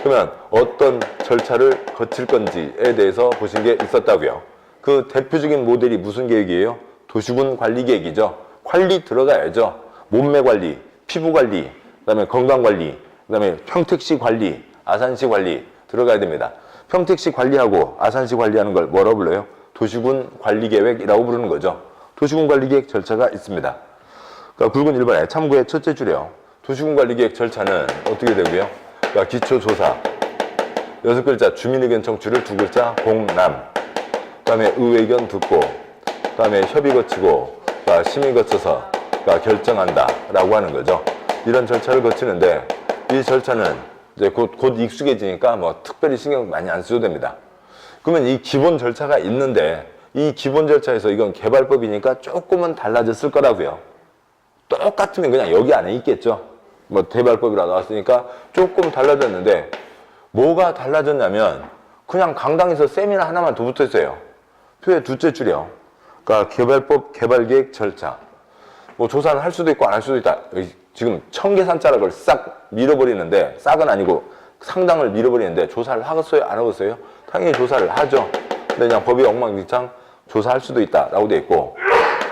A: 그러면 어떤 절차를 거칠 건지에 대해서 보신 게 있었다고요. 그 대표적인 모델이 무슨 계획이에요? 도시군 관리 계획이죠. 관리 들어가야죠. 몸매 관리, 피부 관리, 그다음에 건강 관리, 그다음에 평택시 관리, 아산시 관리 들어가야 됩니다. 평택시 관리하고 아산시 관리하는 걸 뭐라고 불러요? 도시군 관리 계획이라고 부르는 거죠. 도시군 관리 계획 절차가 있습니다. 그러니까 굵은 1번에 참고의 첫째 줄이요. 도시군 관리 계획 절차는 어떻게 되고요? 그러니까 기초조사, 6글자 주민의견 청취를 2글자 공람, 그다음에 의회견 듣고, 그다음에 협의 거치고, 그러니까 심의 거쳐서 그러니까 결정한다라고 하는 거죠. 이런 절차를 거치는데 이 절차는 이제 곧 익숙해지니까 뭐 특별히 신경 많이 안 써도 됩니다. 그러면 이 기본 절차가 있는데 이 기본 절차에서 이건 개발법이니까 조금은 달라졌을 거라고요. 똑같으면 그냥 여기 안에 있겠죠. 뭐 대발법이라 나왔으니까 조금 달라졌는데 뭐가 달라졌냐면 그냥 강당에서 세미나 하나만 더 붙어 있어요. 표의 둘째 줄이요. 그러니까 개발법, 개발계획, 절차. 뭐 조사는 할 수도 있고 안 할 수도 있다. 지금 청계산자락을 싹 밀어버리는데, 싹은 아니고 상당을 밀어버리는데 조사를 하겠어요? 안 하겠어요? 당연히 조사를 하죠. 근데 그냥 법이 엉망진창 조사할 수도 있다라고 돼 있고,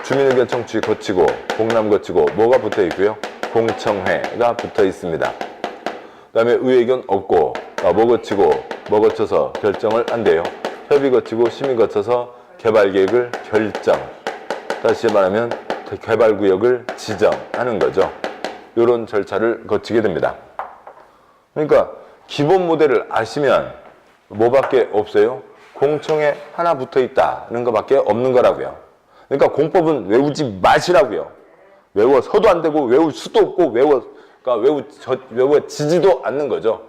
A: 주민의견 청취 거치고 공람 거치고 뭐가 붙어 있고요? 공청회가 붙어 있습니다. 그 다음에 의회견 없고 뭐 거치고 뭐 거쳐서 결정을 한대요. 협의 거치고 심의 거쳐서 개발계획을 결정. 다시 말하면 개발구역을 지정하는 거죠. 이런 절차를 거치게 됩니다. 그러니까 기본 모델을 아시면 뭐밖에 없어요? 공청회 하나 붙어 있다는 것밖에 없는 거라고요. 그러니까 공법은 외우지 마시라고요. 외워서도 안 되고 외울 수도 없고 외워지지도 않는 거죠.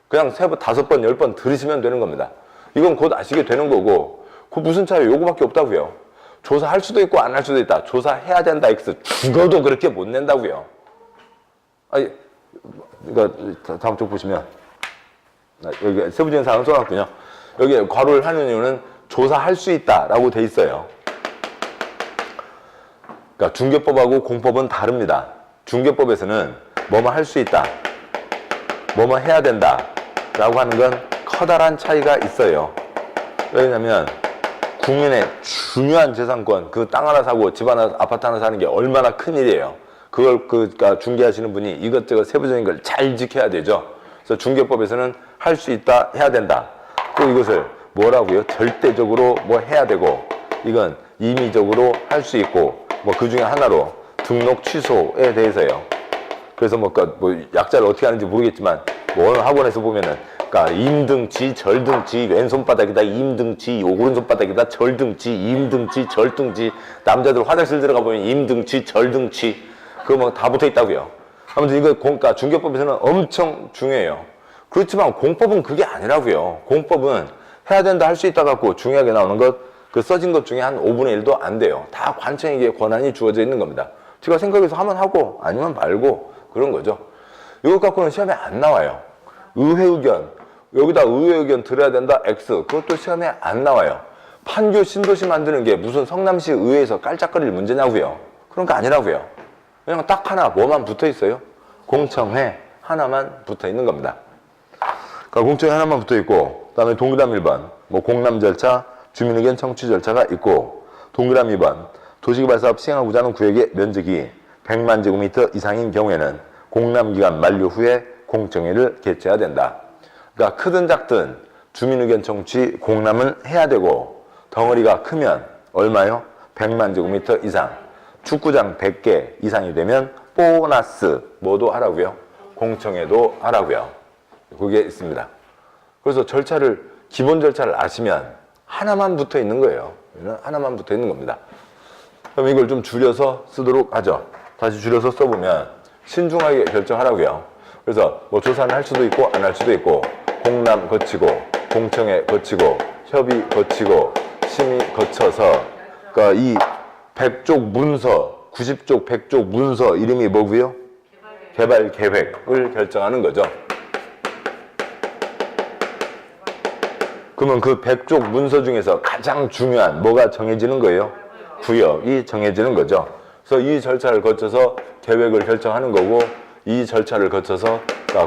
A: 그냥 3번, 5번, 10번 들으시면 되는 겁니다. 이건 곧 아시게 되는 거고, 그 무슨 차이? 요거밖에 없다고요. 조사할 수도 있고 안 할 수도 있다. 조사해야 된다 X. 죽어도 그렇게 못 낸다고요. 아니, 그러니까 다음 쪽 보시면 여기 세부적인 사항을 써놨군요. 여기 괄호를 하는 이유는 조사할 수 있다라고 돼 있어요. 그러니까 중개법하고 공법은 다릅니다. 중개법에서는 뭐뭐 할 수 있다, 뭐뭐 해야 된다 라고 하는 건 커다란 차이가 있어요. 왜냐면 국민의 중요한 재산권, 그 땅 하나 사고 집 하나, 아파트 하나 사는 게 얼마나 큰 일이에요. 그걸 그러니까 중개하시는 분이 이것저것 세부적인 걸 잘 지켜야 되죠. 그래서 중개법에서는 할 수 있다, 해야 된다. 또 이것을 뭐라고요? 절대적으로 뭐 해야 되고, 이건 임의적으로 할 수 있고, 뭐 그 중에 하나로 등록 취소에 대해서요. 그래서 뭐 약자를 어떻게 하는지 모르겠지만, 뭐 어느 학원에서 보면은, 그러니까 임등치, 절등치, 왼손바닥이다 임등치, 오른손바닥이다 절등치, 임등치, 절등치. 남자들 화장실 들어가 보면 임등치, 절등치, 그거 뭐 다 붙어 있다고요. 아무튼 이거 그러니까 중개법에서는 엄청 중요해요. 그렇지만 공법은 그게 아니라고요. 공법은 해야 된다, 할 수 있다 갖고 중요하게 나오는 것, 그 써진 것 중에 한 5분의 1도 안 돼요. 다 관청에게 권한이 주어져 있는 겁니다. 제가 생각해서 하면 하고 아니면 말고 그런 거죠. 이것 갖고는 시험에 안 나와요. 의회 의견, 여기다 의회 의견 들어야 된다 X, 그것도 시험에 안 나와요. 판교 신도시 만드는 게 무슨 성남시 의회에서 깔짝거릴 문제냐고요. 그런 거 아니라고요. 그냥 딱 하나 뭐만 붙어 있어요? 공청회 하나만 붙어 있는 겁니다. 그러니까 공청회 하나만 붙어 있고, 그 다음에 동그라미 1번 뭐 공람 절차, 주민의견 청취 절차가 있고, 동그라미 2번 도시개발사업 시행하고자 하는 구역의 면적이 100만 제곱미터 이상인 경우에는 공람기간 만료 후에 공청회를 개최해야 된다. 그러니까 크든 작든 주민의견 청취 공람은 해야 되고, 덩어리가 크면 얼마요? 100만 제곱미터 이상, 축구장 100개 이상이 되면 보너스 뭐도 하라고요? 공청회도 하라고요. 그게 있습니다. 그래서 절차를, 기본 절차를 아시면 하나만 붙어 있는 거예요. 하나만 붙어 있는 겁니다. 그럼 이걸 좀 줄여서 쓰도록 하죠. 다시 줄여서 써보면 신중하게 결정하라고요. 그래서 뭐 조사는 할 수도 있고 안 할 수도 있고, 공람 거치고 공청회 거치고 협의 거치고 심의 거쳐서, 그러니까 이 100쪽 문서, 90쪽 100쪽 문서 이름이 뭐고요? 개발 계획을 결정하는 거죠. 그러면 그 100쪽 문서 중에서 가장 중요한 뭐가 정해지는 거예요? 구역이 정해지는 거죠. 그래서 이 절차를 거쳐서 계획을 결정하는 거고, 이 절차를 거쳐서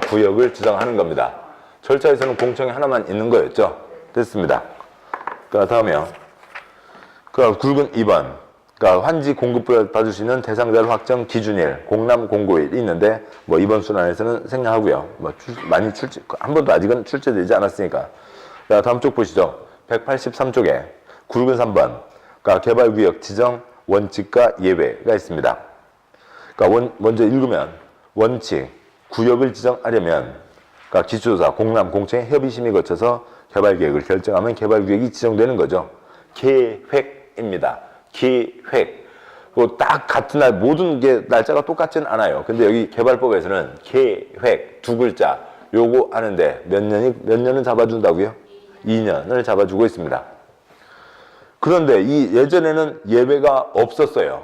A: 구역을 지정하는 겁니다. 절차에서는 공청회 하나만 있는 거였죠. 됐습니다. 다음에요. 굵은 2번. 환지 공급을 받을 수 있는 대상자를 확정 기준일, 공람 공고일이 있는데, 뭐 이번 순환에서는 생략하고요. 뭐 많이 한 번도 아직은 출제되지 않았으니까. 다음 쪽 보시죠. 183쪽에 굵은 3번. 개발구역 지정 원칙과 예외가 있습니다. 먼저 읽으면, 원칙, 구역을 지정하려면 기초조사, 공람, 공청회, 협의심의 거쳐서 개발계획을 결정하면 개발구역이 지정되는 거죠. 계획입니다. 계획. 딱 같은 날, 모든 게 날짜가 똑같지는 않아요. 근데 여기 개발법에서는 계획 두 글자 요거 하는데 몇 년은 잡아준다고요? 2년을 잡아주고 있습니다. 그런데 이 예전에는 예외가 없었어요.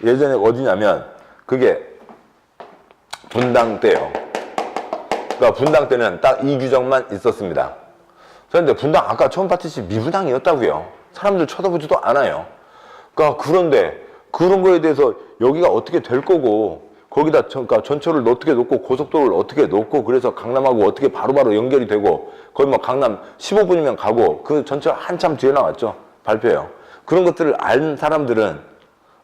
A: 예전에 어디냐면 그게 분당 때요. 그러니까 분당 때는 딱 이 규정만 있었습니다. 그런데 분당 아까 처음 봤듯이 미분당이었다고요. 사람들 쳐다보지도 않아요. 그런데 그런 거에 대해서 여기가 어떻게 될 거고 거기다 그러니까 전철을 어떻게 놓고 고속도로를 어떻게 놓고 그래서 강남하고 어떻게 바로바로 연결이 되고 거의 뭐 강남 15분이면 가고 그 전철 한참 뒤에 나왔죠. 발표요. 그런 것들을 아는 사람들은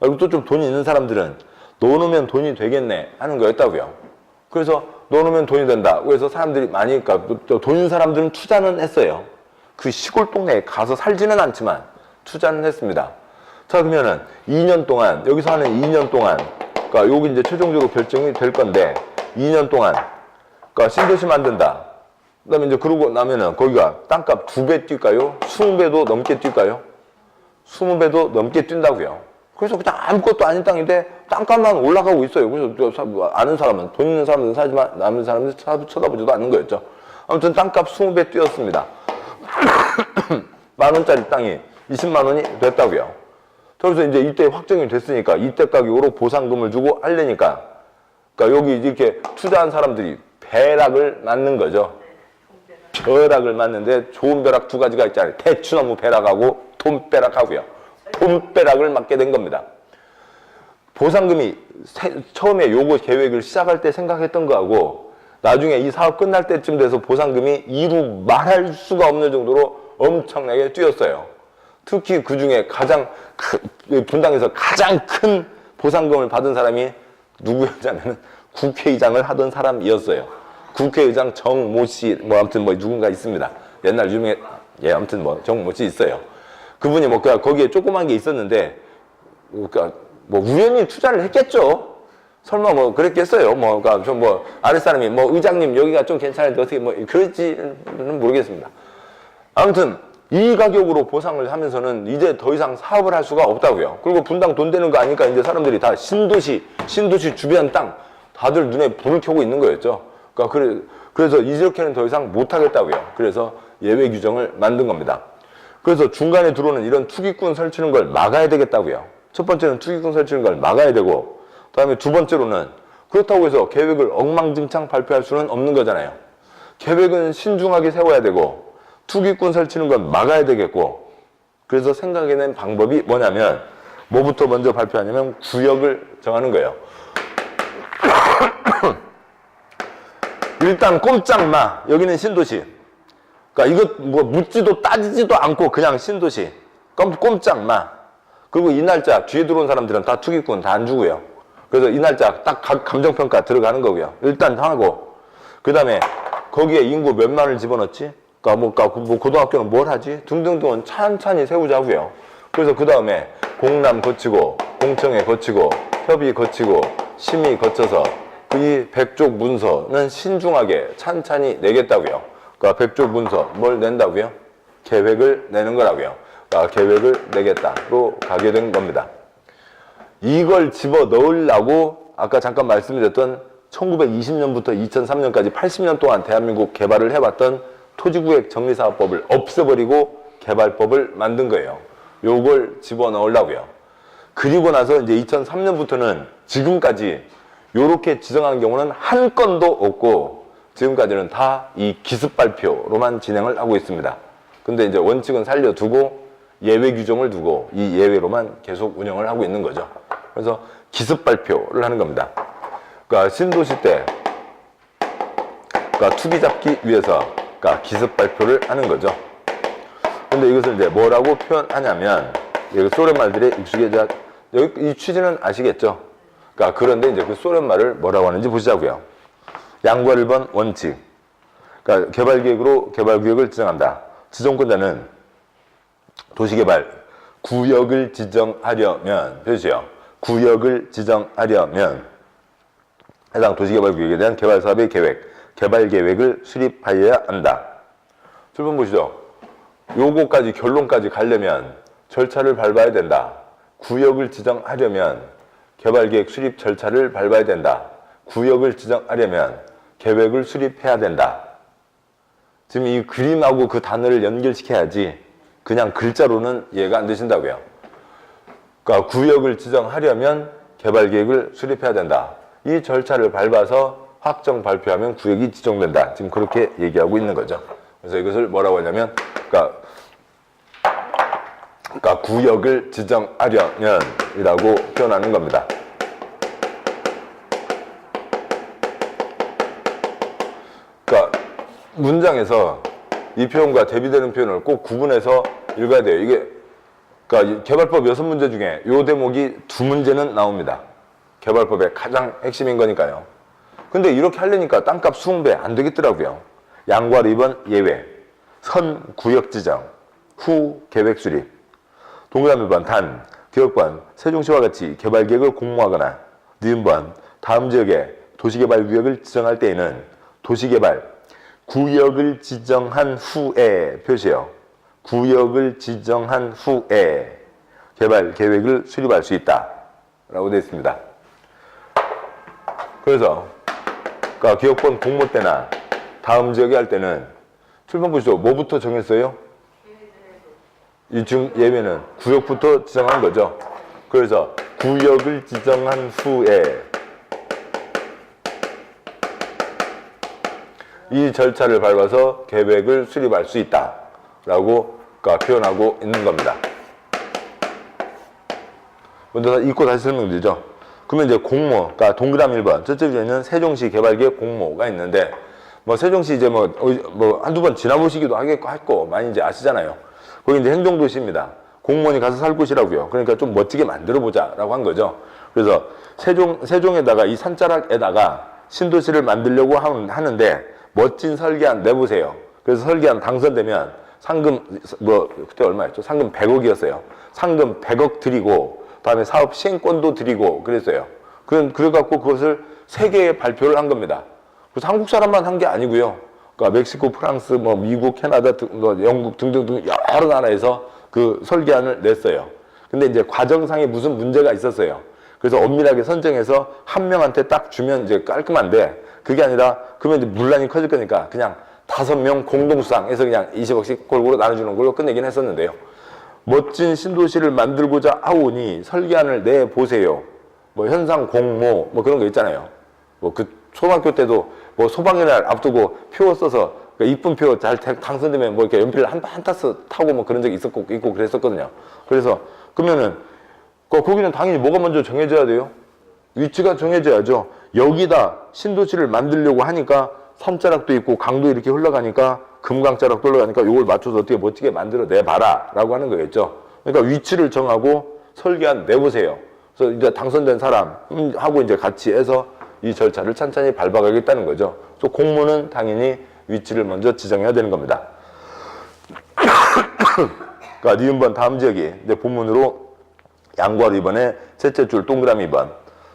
A: 그리고 또 좀 돈이 있는 사람들은 넣어놓으면 돈이 되겠네 하는 거였다고요. 그래서 넣어놓으면 돈이 된다. 그래서 사람들이 많이 돈 있는 사람들은 투자는 했어요. 그 시골 동네에 가서 살지는 않지만 투자는 했습니다. 자, 그러면은 2년 동안 여기서 하는 2년 동안 그러니까 여기 이제 최종적으로 결정이 될 건데 2년 동안 그러니까 신도시 만든다. 그다음에 이제 그러고 나면은 거기가 땅값 2배 뛸까요? 20배도 넘게 뛸까요? 20배도 넘게 뛴다고요. 그래서 그냥 아무것도 아닌 땅인데 땅값만 올라가고 있어요. 그래서 아는 사람은 돈 있는 사람은 사지만 남은 사람은 쳐다보지도 않는 거였죠. 아무튼 땅값 20배 뛰었습니다. 10,000원짜리 땅이 20만 원이 됐다고요. 그래서 이제 이때 확정이 됐으니까 이때 가격으로 보상금을 주고 하려니까 그러니까 여기 이렇게 투자한 사람들이 벼락을 맞는 거죠. 벼락을 맞는데 좋은 벼락 두 가지가 있잖아요. 대추나무 벼락하고 돈벼락하고요. 돈벼락을 맞게 된 겁니다. 보상금이 처음에 요거 계획을 시작할 때 생각했던 거하고 나중에 이 사업 끝날 때쯤 돼서 보상금이 이루 말할 수가 없는 정도로 엄청나게 뛰었어요. 특히 그 중에 분당에서 가장 큰 보상금을 받은 사람이 누구였냐면 국회의장을 하던 사람이었어요. 국회의장 정모 씨, 아무튼 누군가 있습니다. 옛날 유명해, 아무튼 정모 씨 있어요. 그분이 거기에 조그만 게 있었는데, 우연히 투자를 했겠죠. 설마 그랬겠어요. 아랫사람이 의장님 여기가 좀 괜찮은데 어떻게 그럴지는 모르겠습니다. 아무튼, 이 가격으로 보상을 하면서는 이제 더 이상 사업을 할 수가 없다고요. 그리고 분당 돈 되는 거 아니까 이제 사람들이 다 신도시 주변 땅 다들 눈에 불을 켜고 있는 거였죠. 그래서 이렇게는 더 이상 못 하겠다고요. 그래서 예외 규정을 만든 겁니다. 그래서 중간에 들어오는 이런 투기꾼 설치는 걸 막아야 되겠다고요. 첫 번째는 투기꾼 설치는 걸 막아야 되고 그다음에 두 번째로는 그렇다고 해서 계획을 엉망진창 발표할 수는 없는 거잖아요. 계획은 신중하게 세워야 되고 투기꾼 설치는 건 막아야 되겠고 그래서 생각해낸 방법이 뭐냐면 뭐부터 먼저 발표하냐면 구역을 정하는 거예요. 일단 꼼짝마 여기는 신도시 그러니까 이거 묻지도 따지지도 않고 그냥 신도시 꼼짝마 그리고 이 날짜 뒤에 들어온 사람들은 다 투기꾼 다 안 주고요. 그래서 이 날짜 딱 감정평가 들어가는 거고요. 일단 하고 그 다음에 거기에 인구 몇만을 집어넣지 그러니까 고등학교는 뭘 하지? 등등등은 찬찬히 세우자고요. 그래서 그 다음에 공람 거치고 공청회 거치고 협의 거치고 심의 거쳐서 이 100쪽 문서는 신중하게 찬찬히 내겠다고요. 그러니까 100쪽 문서 뭘 낸다고요? 계획을 내는 거라고요. 그러니까 계획을 내겠다로 가게 된 겁니다. 이걸 집어넣으려고 아까 잠깐 말씀드렸던 1920년부터 2003년까지 80년 동안 대한민국 개발을 해왔던 토지구획 정리사업법을 없애버리고 개발법을 만든 거예요. 요걸 집어넣으려고요. 그리고 나서 이제 2003년부터는 지금까지 요렇게 지정한 경우는 한 건도 없고 지금까지는 다 이 기습 발표로만 진행을 하고 있습니다. 근데 이제 원칙은 살려두고 예외 규정을 두고 이 예외로만 계속 운영을 하고 있는 거죠. 그래서 기습 발표를 하는 겁니다. 그러니까 신도시 때 투기 잡기 위해서 기습 발표를 하는 거죠. 근데 이것을 이제 뭐라고 표현하냐면, 여기 소련 말들의 익숙해져, 여기 이 취지는 아시겠죠? 그런데 이제 그 소련 말을 뭐라고 하는지 보시자고요. 양과 1번 원칙. 개발계획으로 개발구역을 지정한다. 지정권자는 도시개발 구역을 지정하려면, 표시요. 구역을 지정하려면 해당 도시개발구역에 대한 개발사업의 계획, 개발계획을 수립하여야 한다. 7번 보시죠. 요거까지 결론까지 가려면 절차를 밟아야 된다. 구역을 지정하려면 개발계획 수립 절차를 밟아야 된다. 구역을 지정하려면 계획을 수립해야 된다. 지금 이 그림하고 그 단어를 연결시켜야지 그냥 글자로는 이해가 안 되신다고요. 구역을 지정하려면 개발계획을 수립해야 된다. 이 절차를 밟아서 확정 발표하면 구역이 지정된다. 지금 그렇게 얘기하고 있는 거죠. 그래서 이것을 뭐라고 하냐면, 그러니까 구역을 지정하려면이라고 표현하는 겁니다. 그러니까 문장에서 이 표현과 대비되는 표현을 꼭 구분해서 읽어야 돼요. 이게 그러니까 개발법 6문제 중에 이 대목이 2문제는 나옵니다. 개발법의 가장 핵심인 거니까요. 근데 이렇게 하려니까 땅값 수응배 안 되겠더라고요. 양과 리번 예외, 선 구역 지정, 후 계획 수립, 동그라미 번 단, 기업번 세종시와 같이 개발 계획을 공모하거나 니은번 다음 지역에 도시개발 구역을 지정할 때에는 도시개발 구역을 지정한 후에 표시해요. 구역을 지정한 후에 개발 계획을 수립할 수 있다 라고 되어 있습니다. 그래서 그러니까 기업번 공모 때나 다음 지역에 할 때는 출판 보시죠. 뭐부터 정했어요? 이 중 예외는 구역부터 지정한 거죠. 그래서 구역을 지정한 후에 이 절차를 밟아서 계획을 수립할 수 있다 라고 표현하고 있는 겁니다. 먼저 읽고 다시 설명드리죠. 그러면 이제 공모, 그러니까 동그라미 1번 저쪽에는 세종시 개발계획 공모가 있는데 뭐 세종시 이제 뭐 한두 번 지나보시기도 하겠고 많이 이제 아시잖아요. 거기 이제 행정도시입니다. 공무원이 가서 살 곳이라고요. 그러니까 좀 멋지게 만들어보자라고 한 거죠. 그래서 세종에다가 이 산자락에다가 신도시를 만들려고 하는데 멋진 설계안 내보세요. 그래서 설계안 당선되면 상금 그때 얼마였죠? 상금 100억이었어요. 상금 100억 드리고 다음에 사업 시행권도 드리고 그랬어요. 그래갖고 그것을 세계에 발표를 한 겁니다. 그래서 한국 사람만 한 게 아니고요. 그러니까 멕시코, 프랑스, 미국, 캐나다, 영국 등등등 여러 나라에서 그 설계안을 냈어요. 근데 이제 과정상에 무슨 문제가 있었어요. 그래서 엄밀하게 선정해서 한 명한테 딱 주면 이제 깔끔한데 그게 아니라 그러면 이제 문란이 커질 거니까 그냥 5명 공동수상해서 그냥 20억씩 골고루 나눠주는 걸로 끝내긴 했었는데요. 멋진 신도시를 만들고자 하오니 설계안을 내보세요. 현상 공모 그런 거 있잖아요. 그 초등학교 때도 소방의 앞두고 표 써서 이쁜 표 잘 당선되면 이렇게 연필을 한 타스 타고 그런 적이 있고 그랬었거든요. 그래서 그러면은 거기는 당연히 뭐가 먼저 정해져야 돼요? 위치가 정해져야죠. 여기다 신도시를 만들려고 하니까 산자락도 있고 강도 이렇게 흘러가니까 금강자락도 흘러가니까 이걸 맞춰서 어떻게 멋지게 만들어 내봐라 라고 하는 거겠죠. 그러니까 위치를 정하고 설계안 내보세요. 그래서 이제 당선된 사람하고 이제 같이 해서 이 절차를 찬찬히 밟아가겠다는 거죠. 그래서 공모는 당연히 위치를 먼저 지정해야 되는 겁니다. 그러니까 니은번 다음 지역이 이제 본문으로 양과 리번의 셋째 줄 동그라미 2번,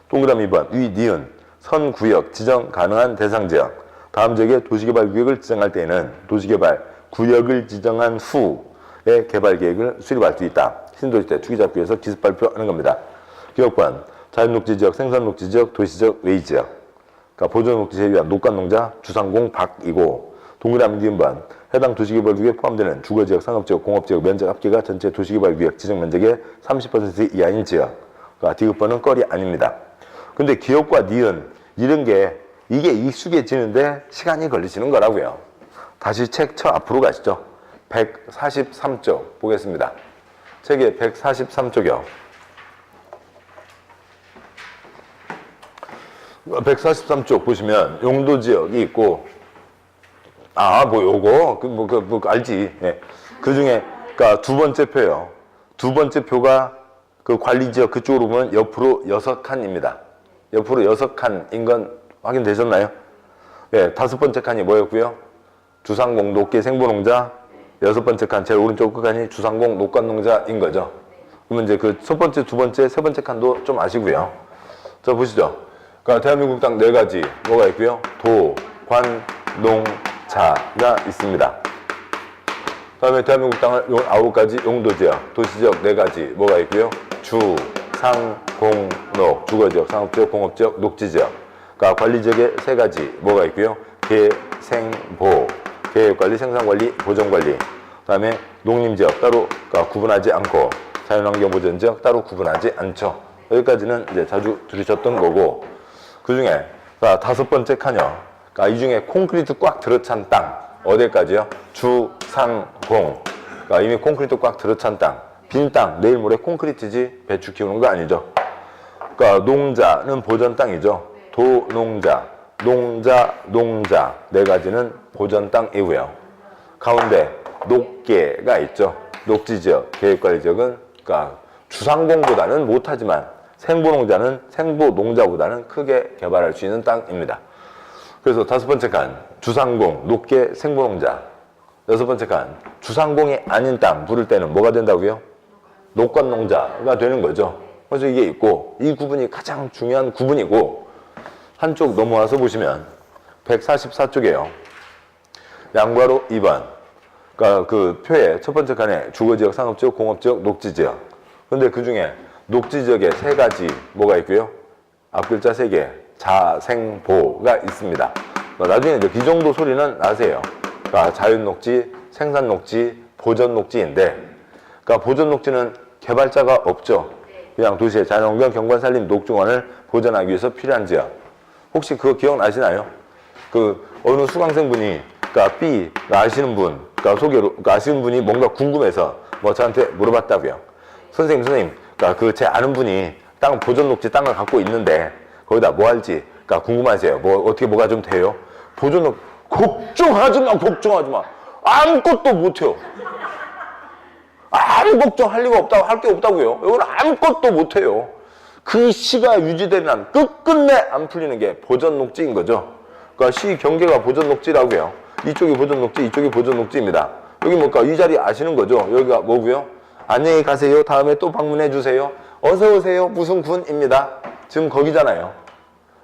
A: 동그라미 2번 위 니은 선 구역 지정 가능한 대상 지역 다음 지역에 도시개발 구역을 지정할 때에는 도시개발 구역을 지정한 후에 개발 계획을 수립할 수 있다. 신도시 때 투기잡기에서 기습 발표하는 겁니다. 기업관 자연녹지지역, 생산녹지지역, 도시지역, 외지지역. 그러니까 보존녹지 제외한 녹간농자, 주상공, 박이고 동그라미 니은번 해당 도시개발구역에 포함되는 주거지역, 상업지역, 공업지역 면적 합계가 전체 도시개발구역 지정 면적의 30% 이하인 지역. 그러니까 디귿번은 껄이 아닙니다. 근데 기업과 니은 이런 게 이게 익숙해지는데 시간이 걸리시는 거라고요. 다시 책 저 앞으로 가시죠. 143쪽 보겠습니다. 책의 143쪽이요. 143쪽 보시면 용도지역이 있고 요거 알지. 예. 그 중에 그러니까 두 번째 표요. 두 번째 표가 그 관리지역 그쪽으로 보면 옆으로 6칸입니다. 옆으로 6칸인 건 확인되셨나요? 예, 5번째 칸이 뭐였고요? 주상공 녹계 생보농자. 6번째 칸 제일 오른쪽 끝칸이 주상공 녹간농자인 거죠. 그러면 이제 그 첫 번째, 두 번째, 세 번째 칸도 좀 아시고요. 자 보시죠. 그러니까 대한민국 땅 4가지 뭐가 있고요? 도, 관, 농, 자가 있습니다. 다음에 대한민국 땅을 9가지 용도지역, 도시지역 4가지 뭐가 있고요? 주, 상, 공, 녹, 주거지역, 상업지역, 공업지역, 녹지지역. 그러니까 관리지역에 3가지 뭐가 있고요? 개, 생, 보, 계획관리, 생산관리, 보전관리. 다음에 농림지역 따로 그러니까 구분하지 않고 자연환경보전지역 따로 구분하지 않죠. 여기까지는 이제 자주 들으셨던 거고 그 중에 자, 다섯 번째 칸이요. 그러니까 이 중에 콘크리트 꽉 들어찬 땅. 어디까지요? 주상공. 그러니까 이미 콘크리트 꽉 들어찬 땅. 빈 땅. 내일 모레 콘크리트지 배추 키우는 거 아니죠. 그러니까 농자는 보전 땅이죠. 도농자, 농자 네 가지는 보전 땅이고요. 가운데 녹계가 있죠. 녹지지역, 계획관리지역은 그러니까 주상공보다는 못하지만 생보농자는 생보농자보다는 크게 개발할 수 있는 땅입니다. 그래서 다섯 번째 칸 주상공, 녹계, 생보농자. 여섯 번째 칸 주상공이 아닌 땅 부를 때는 뭐가 된다고요? 녹관농자가 되는 거죠. 그래서 이게 있고 이 구분이 가장 중요한 구분이고 한쪽 넘어와서 보시면 144쪽이에요. 양괄호 2번. 그러니까 그 표에 첫 번째 칸에 주거지역, 상업지역, 공업지역, 녹지지역. 근데 그 중에 녹지지역에 세 가지 뭐가 있고요. 앞글자 세 개, 자생보가 있습니다. 나중에 이제 이 정도 소리는 나세요. 그러니까 자연녹지, 생산녹지, 보전녹지인데, 그러니까 보전녹지는 개발자가 없죠. 그냥 도시의 자연환경, 경관산림, 녹중원을 보전하기 위해서 필요한 지역. 혹시 그거 기억나시나요? 그 어느 수강생분이, 그러니까 B 아시는 분, 그러니까 소개로, 그러니까 아시는 분이 뭔가 궁금해서 뭐 저한테 물어봤다고요. 선생님, 그러니까 그 제 아는 분이 땅 보전녹지 땅을 갖고 있는데 거기다 뭐 할지, 그러니까 궁금하세요. 뭐 어떻게 뭐가 좀 돼요? 보전녹 걱정하지 마. 아무것도 못해요. 아무 걱정할 리가 없다고 할 게 없다고요. 이건 아무것도 못해요. 그 시가 유지되는 한 끝끝내 안 풀리는 게 보전녹지인 거죠. 그러니까 시 경계가 보전녹지라고요. 이쪽이 보전녹지, 이쪽이 보전녹지입니다. 여기 뭘까? 이 자리 아시는 거죠? 여기가 뭐고요? 안녕히 가세요. 다음에 또 방문해 주세요. 어서 오세요. 무슨 군입니다. 지금 거기잖아요.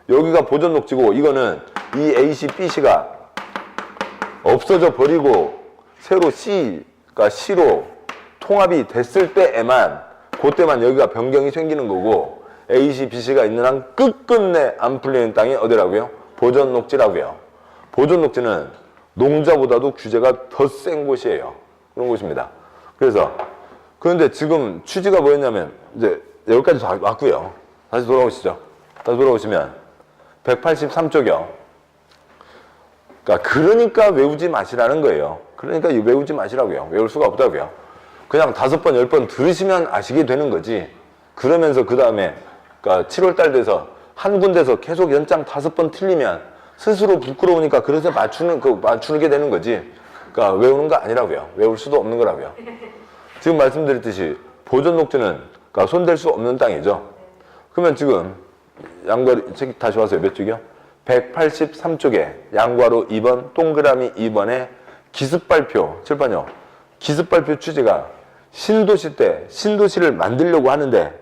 A: 여기가 보전녹지고 이거는 이 A시, B시가 없어져 버리고 새로 C가 C로 통합이 됐을 때에만 그때만 여기가 변경이 생기는 거고 A시, B시가 있는 한 끝끝내 안 풀리는 땅이 어디라고요? 보전녹지라고요. 보전녹지는 농자보다도 규제가 더 센 곳이에요. 그런 곳입니다. 그래서 그런데 지금 취지가 뭐였냐면 이제 여기까지 다 왔고요. 다시 돌아오시죠. 다시 돌아오시면 183쪽이요. 그러니까 외우지 마시라는 거예요. 그러니까 외우지 마시라고요. 외울 수가 없다고요. 그냥 5번, 10번 들으시면 아시게 되는 거지. 그러면서 그 다음에 그러니까 7월달 돼서 한 군데서 계속 연장 5번 틀리면 스스로 부끄러우니까 그래서 맞추게 되는 거지. 그러니까 외우는 거 아니라고요. 외울 수도 없는 거라고요. 지금 말씀드렸듯이 보전녹지는 그러니까 손댈 수 없는 땅이죠. 그러면 지금 양괄호 책 다시 와서요. 몇 쪽이요? 183쪽에 양괄호 2번 동그라미 2번에 기습발표 7번이요. 기습발표 취지가 신도시 때 신도시를 만들려고 하는데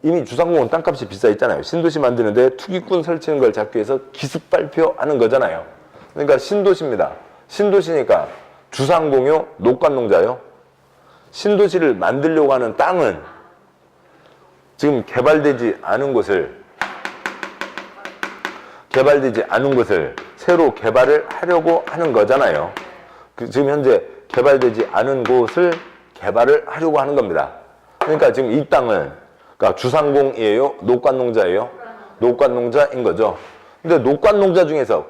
A: 이미 주상공은 땅값이 비싸 있잖아요. 신도시 만드는데 투기꾼 설치는 걸 잡기 위해서 기습발표하는 거잖아요. 그러니까 신도시입니다. 신도시니까 주상공요, 녹관농자요. 신도시를 만들려고 하는 땅은 지금 개발되지 않은 곳을 새로 개발을 하려고 하는 거잖아요. 지금 현재 개발되지 않은 곳을 개발을 하려고 하는 겁니다. 그러니까 지금 이 땅은 그러니까 주상공이에요? 녹관농자예요? 녹관농자인 거죠. 근데 녹관농자 중에서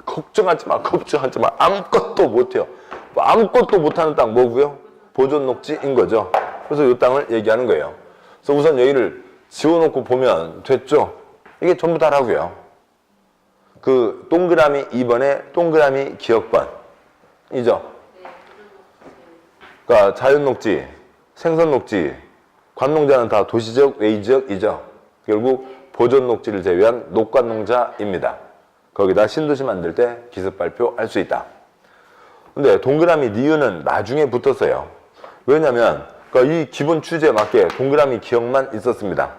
A: 걱정하지 마. 아무것도 못해요. 아무것도 못하는 땅 뭐고요? 보존녹지인 거죠. 그래서 이 땅을 얘기하는 거예요. 그래서 우선 여기를 지워놓고 보면 됐죠? 이게 전부 다라고요. 그 동그라미 2번에 동그라미 기역번이죠. 그러니까 자연녹지, 생선녹지, 관농자는 다 도시적, 외지역이죠. 결국 보존녹지를 제외한 녹관농자입니다. 거기다 신도시 만들 때 기습발표 할 수 있다. 근데 동그라미 니은은 나중에 붙었어요. 왜냐면 그러니까 이 기본 취지에 맞게 동그라미 기역만 있었습니다.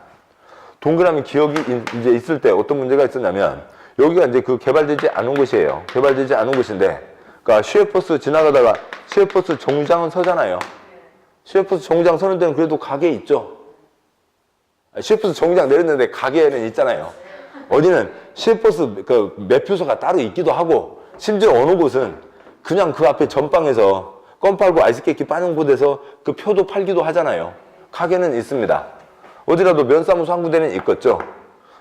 A: 동그라미 기역이 이제 있을 때 어떤 문제가 있었냐면 여기가 이제 그 개발되지 않은 곳이에요. 개발되지 않은 곳인데 그러니까 시외버스 지나가다가 시외버스 정류장은 서잖아요. 시외버스 정류장 서는 데는 그래도 가게 있죠. 시외버스 정류장 내렸는데 가게는 있잖아요. 어디는 시외버스 그 매표소가 따로 있기도 하고 심지어 어느 곳은 그냥 그 앞에 전방에서 껌 팔고 아이스케이크 파는 곳에서 그 표도 팔기도 하잖아요. 가게는 있습니다. 어디라도 면사무소 한 군데는 있겠죠.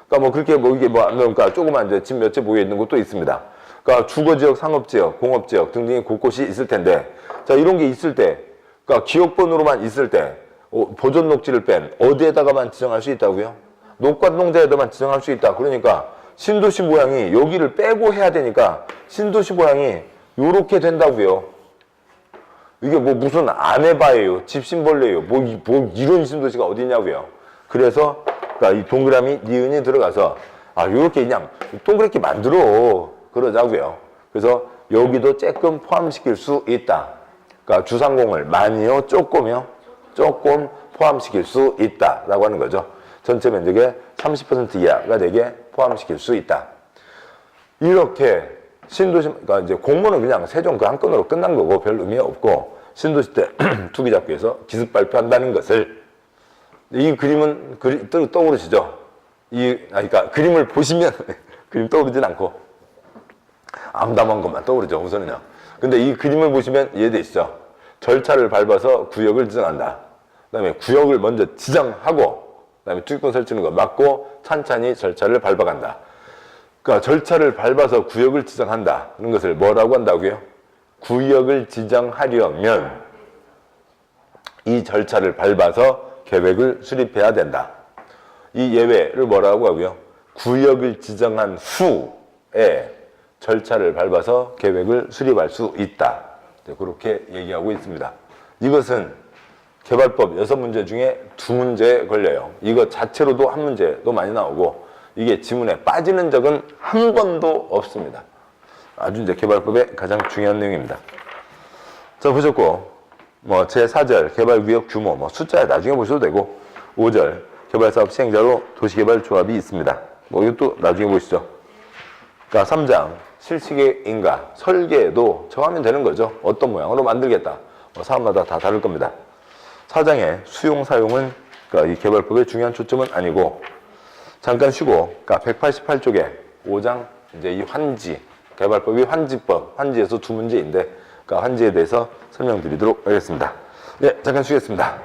A: 그러니까 뭐 그렇게 뭐 이게 뭐 그러니까 조그만 이제 집 몇 채 모여 있는 곳도 있습니다. 그러니까 주거지역, 상업지역, 공업지역 등등의 곳곳이 있을 텐데, 자 이런 게 있을 때, 그러니까 기업번호로만 있을 때 보존 녹지를 뺀 어디에다가만 지정할 수 있다고요? 녹과농자에다만 지정할 수 있다. 그러니까 신도시 모양이 여기를 빼고 해야 되니까 신도시 모양이 요렇게 된다고요. 이게 뭐 무슨 아메바예요, 집신벌레예요, 뭐 이런 신도시가 어디냐고요. 그래서 그러니까 이 동그라미 니은이 들어가서 요렇게 그냥 동그랗게 만들어 그러자고요. 그래서 여기도 조금 포함시킬 수 있다. 그러니까 주상공을 많이요, 조금요, 조금 포함시킬 수 있다라고 하는 거죠. 전체 면적의 30% 이하가 되게 포함시킬 수 있다. 이렇게 신도시, 그러니까 이제 공모는 그냥 세종 그 한 건으로 끝난 거고 별 의미 없고, 신도시 때 투기잡기에서 기습 발표한다는 것을, 이 그림은 떠오르시죠? 그러니까 그림을 보시면 그림 떠오르진 않고 암담한 것만 떠오르죠, 우선은요. 근데 이 그림을 보시면 이해되시죠? 절차를 밟아서 구역을 지정한다. 그 다음에 구역을 먼저 지정하고, 그 다음에 투기권 설치는 거 막고 찬찬히 절차를 밟아간다. 그러니까 절차를 밟아서 구역을 지정한다는 것을 뭐라고 한다고요? 구역을 지정하려면 이 절차를 밟아서 계획을 수립해야 된다. 이 예외를 뭐라고 하고요? 구역을 지정한 후에 절차를 밟아서 계획을 수립할 수 있다. 그렇게 얘기하고 있습니다. 이것은 개발법 6문제 중에 2문제에 걸려요. 이거 자체로도 한 문제도 많이 나오고, 이게 지문에 빠지는 적은 한 번도 없습니다. 아주 이제 개발법의 가장 중요한 내용입니다. 자, 보셨고, 뭐 제4절 개발구역 규모, 뭐 숫자에 나중에 보셔도 되고, 5절 개발사업 시행자로 도시개발조합이 있습니다. 뭐 이것도 나중에 보시죠. 그러니까 3장 실시계 인가, 설계도 정하면 되는 거죠. 어떤 모양으로 만들겠다. 뭐 사업마다 다 다를 겁니다. 4장의 수용 사용은 그러니까 이 개발법의 중요한 초점은 아니고, 잠깐 쉬고, 그러니까 188쪽에 5장 이제 이 환지, 개발법이 환지법, 환지에서 2문제인데, 그러니까 환지에 대해서 설명드리도록 하겠습니다. 네, 잠깐 쉬겠습니다.